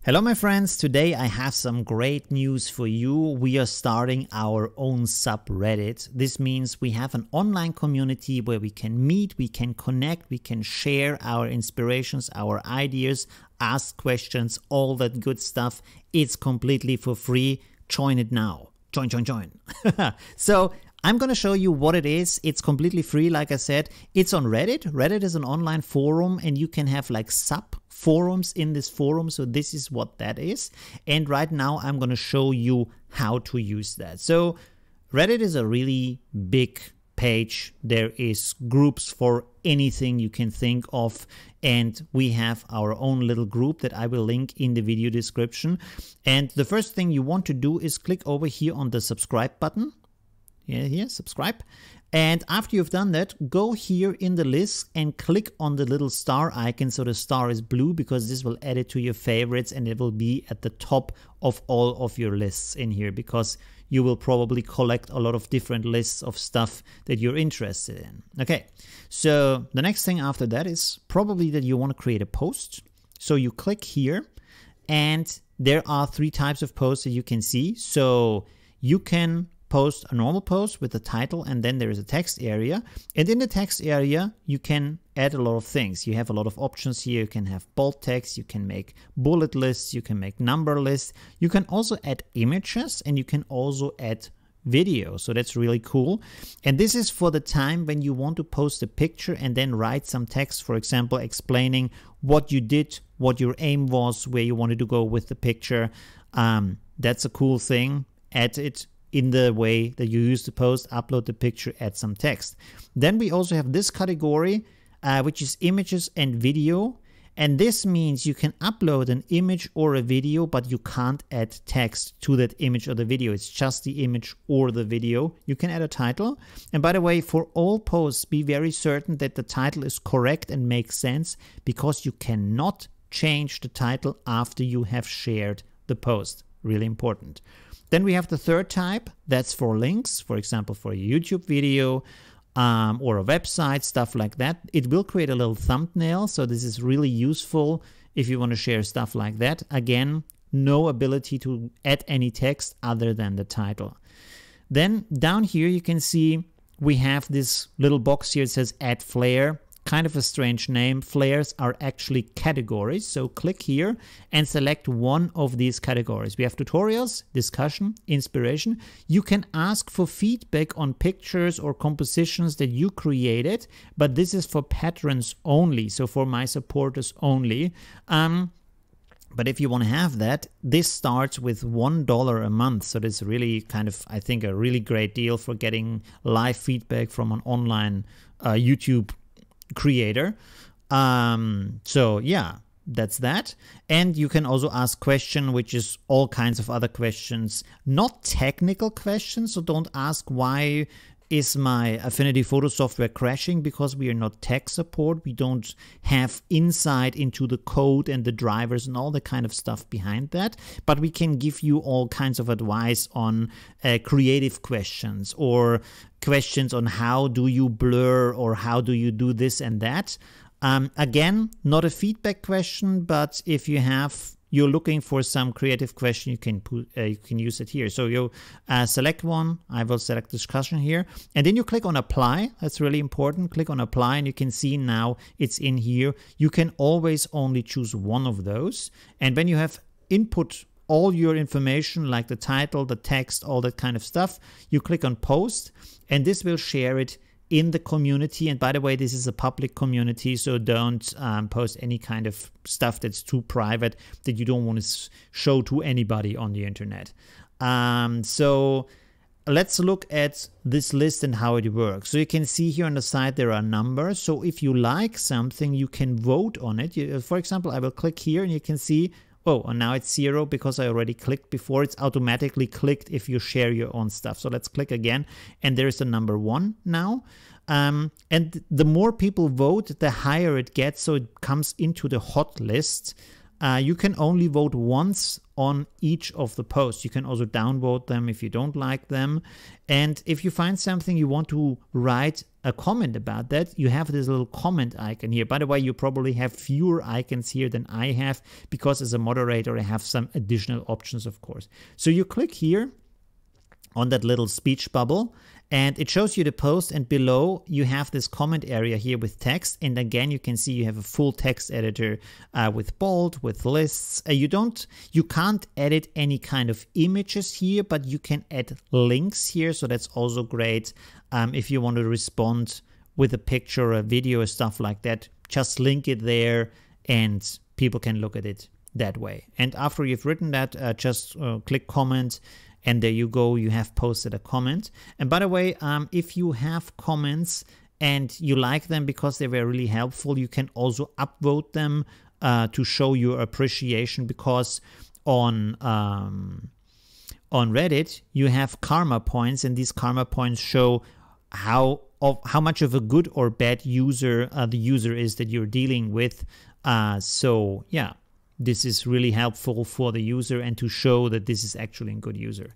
Hello my friends, today I have some great news for you. We are starting our own subreddit. This means we have an online community where we can meet, we can connect, we can share our inspirations, our ideas, ask questions, all that good stuff. It's completely for free. Join it now. Join. So I'm going to show you what it is. It's completely free, like I said. It's on Reddit. Reddit is an online forum and you can have like sub-forums in this forum. So this is what that is. And right now I'm going to show you how to use that. So Reddit is a really big page. There is groups for anything you can think of. And we have our own little group that I will link in the video description. And the first thing you want to do is click over here on the subscribe button. Here, subscribe. And after you've done that, go here in the list and click on the little star icon. So the star is blue because this will add it to your favorites and it will be at the top of all of your lists in here because you will probably collect a lot of different lists of stuff that you're interested in. Okay, so the next thing after that is probably that you want to create a post. So you click here and there are three types of posts that you can see. So you can post a normal post with the title and then there is a text area, and in the text area you can add a lot of things. You have a lot of options here. You can have bold text, you can make bullet lists, you can make number lists, you can also add images, and you can also add video. So that's really cool. And this is for the time when you want to post a picture and then write some text, for example explaining what you did, what your aim was, where you wanted to go with the picture. That's a cool thing. Add it in the way that you use the post, upload the picture, add some text. Then we also have this category, which is images and video. And this means you can upload an image or a video, but you can't add text to that image or the video. It's just the image or the video. You can add a title. And by the way, for all posts, be very certain that the title is correct and makes sense, because you cannot change the title after you have shared the post. Really important. Then we have the third type, that's for links, for example, for a YouTube video or a website, stuff like that. It will create a little thumbnail, so this is really useful if you want to share stuff like that. Again, no ability to add any text other than the title. Then down here you can see we have this little box here. It says add flair. Kind of a strange name. Flares are actually categories. So click here and select one of these categories. We have tutorials, discussion, inspiration. You can ask for feedback on pictures or compositions that you created, but this is for patrons only, so for my supporters only. But if you want to have that, this starts with $1 a month. So this is really kind of, I think, a really great deal for getting live feedback from an online YouTube creator. So yeah, that's that. And you can also ask question, which is all kinds of other questions, not technical questions. So don't ask why is my Affinity photo software crashing, because we are not tech support. We don't have insight into the code and the drivers and all the kind of stuff behind that, but we can give you all kinds of advice on creative questions or questions on how do you blur or how do you do this and that. Again, not a feedback question, but if you're looking for some creative question, you can use it here. So you select one. I will select discussion here, and then you click on apply. That's really important. Click on apply, and you can see now it's in here. You can always only choose one of those, and when you have input all your information like the title, the text, all that kind of stuff, you click on post, and this will share it in the community. And by the way, this is a public community, so don't post any kind of stuff that's too private that you don't want to show to anybody on the internet. So let's look at this list and how it works. So you can see here on the side there are numbers. So if you like something, you can vote on it. For example, I will click here and you can see, oh, and now it's 0 because I already clicked before. It's automatically clicked if you share your own stuff. So let's click again, and there's a number 1 now. And the more people vote, the higher it gets, so it comes into the hot list. You can only vote once on each of the posts. You can also downvote them if you don't like them. And if you find something you want to write a comment about that, you have this little comment icon here. By the way, you probably have fewer icons here than I have, because as a moderator I have some additional options, of course. So you click here on that little speech bubble, and it shows you the post, and below you have this comment area here with text, and again you can see you have a full text editor with bold, with lists. You can't edit any kind of images here, but you can add links here, so that's also great. If you want to respond with a picture or a video or stuff like that, just link it there and people can look at it that way. And after you've written that, just click comment, and there you go, you have posted a comment. And by the way, if you have comments and you like them because they were really helpful, you can also upvote them to show your appreciation, because on Reddit you have karma points, and these karma points show how much of a good or bad user the user is that you're dealing with. So yeah, this is really helpful for the user and to show that this is actually a good user.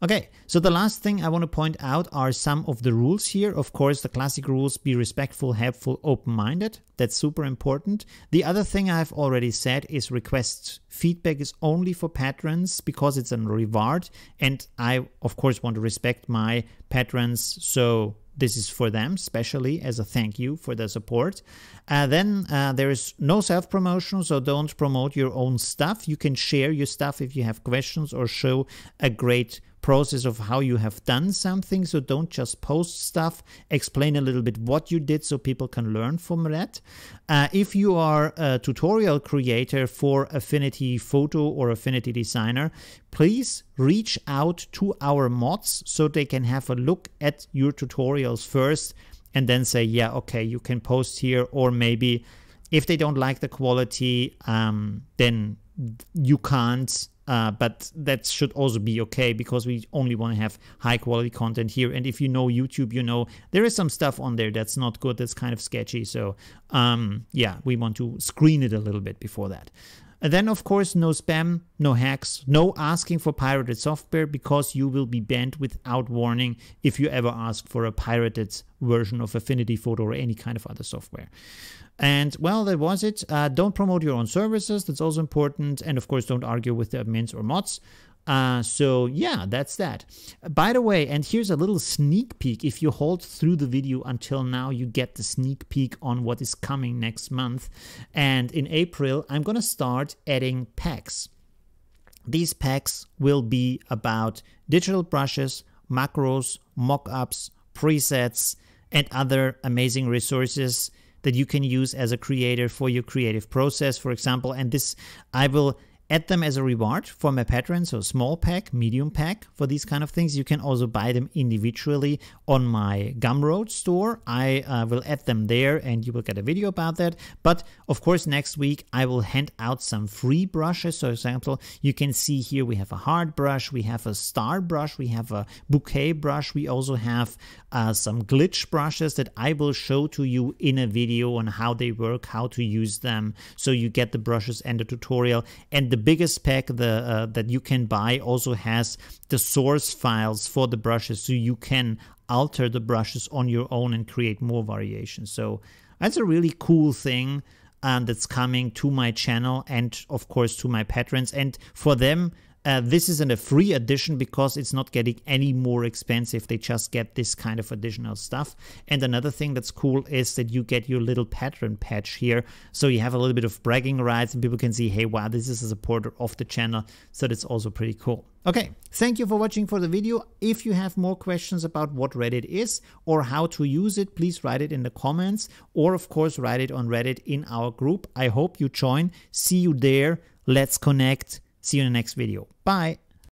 Okay, so the last thing I want to point out are some of the rules here. Of course, the classic rules: be respectful, helpful, open-minded. That's super important. The other thing I've already said is request feedback is only for patrons, because it's a reward, and I of course want to respect my patrons, so this is for them, especially as a thank you for their support. Then there is no self-promotion, so don't promote your own stuff. You can share your stuff if you have questions or show a great process of how you have done something. So don't just post stuff, explain a little bit what you did so people can learn from that. If you are a tutorial creator for Affinity Photo or Affinity Designer, please reach out to our mods so they can have a look at your tutorials first and then say, yeah, okay, you can post here. Or maybe if they don't like the quality, then you can't. But that should also be okay, because we only want to have high quality content here. And if you know YouTube, you know there is some stuff on there that's not good, that's kind of sketchy. So yeah, we want to screen it a little bit before that. And then of course, no spam, no hacks, no asking for pirated software, because you will be banned without warning if you ever ask for a pirated version of Affinity Photo or any kind of other software. And well, that was it. Don't promote your own services. That's also important. And of course, don't argue with the admins or mods. So yeah, that's that. By the way, and here's a little sneak peek. If you hold through the video until now, you get the sneak peek on what is coming next month. And in April, I'm going to start adding packs. These packs will be about digital brushes, macros, mockups, presets, and other amazing resources that you can use as a creator for your creative process, for example. And this, I will add them as a reward for my patrons, so small pack, medium pack for these kind of things. You can also buy them individually on my Gumroad store. I will add them there and you will get a video about that. But of course, next week I will hand out some free brushes. So for example, you can see here we have a hard brush, we have a star brush, we have a bouquet brush. We also have some glitch brushes that I will show to you in a video on how they work, how to use them. So you get the brushes and the tutorial. And the biggest pack that you can buy also has the source files for the brushes, so you can alter the brushes on your own and create more variations. So that's a really cool thing that's coming to my channel and of course to my patrons. And for them, this isn't a free edition because it's not getting any more expensive. They just get this kind of additional stuff. And another thing that's cool is that you get your little Patron Badge here. So you have a little bit of bragging rights and people can see, hey, wow, this is a supporter of the channel. So that's also pretty cool. Okay, thank you for watching for the video. If you have more questions about what Reddit is or how to use it, please write it in the comments, or of course write it on Reddit in our group. I hope you join. See you there. Let's connect. See you in the next video. Bye.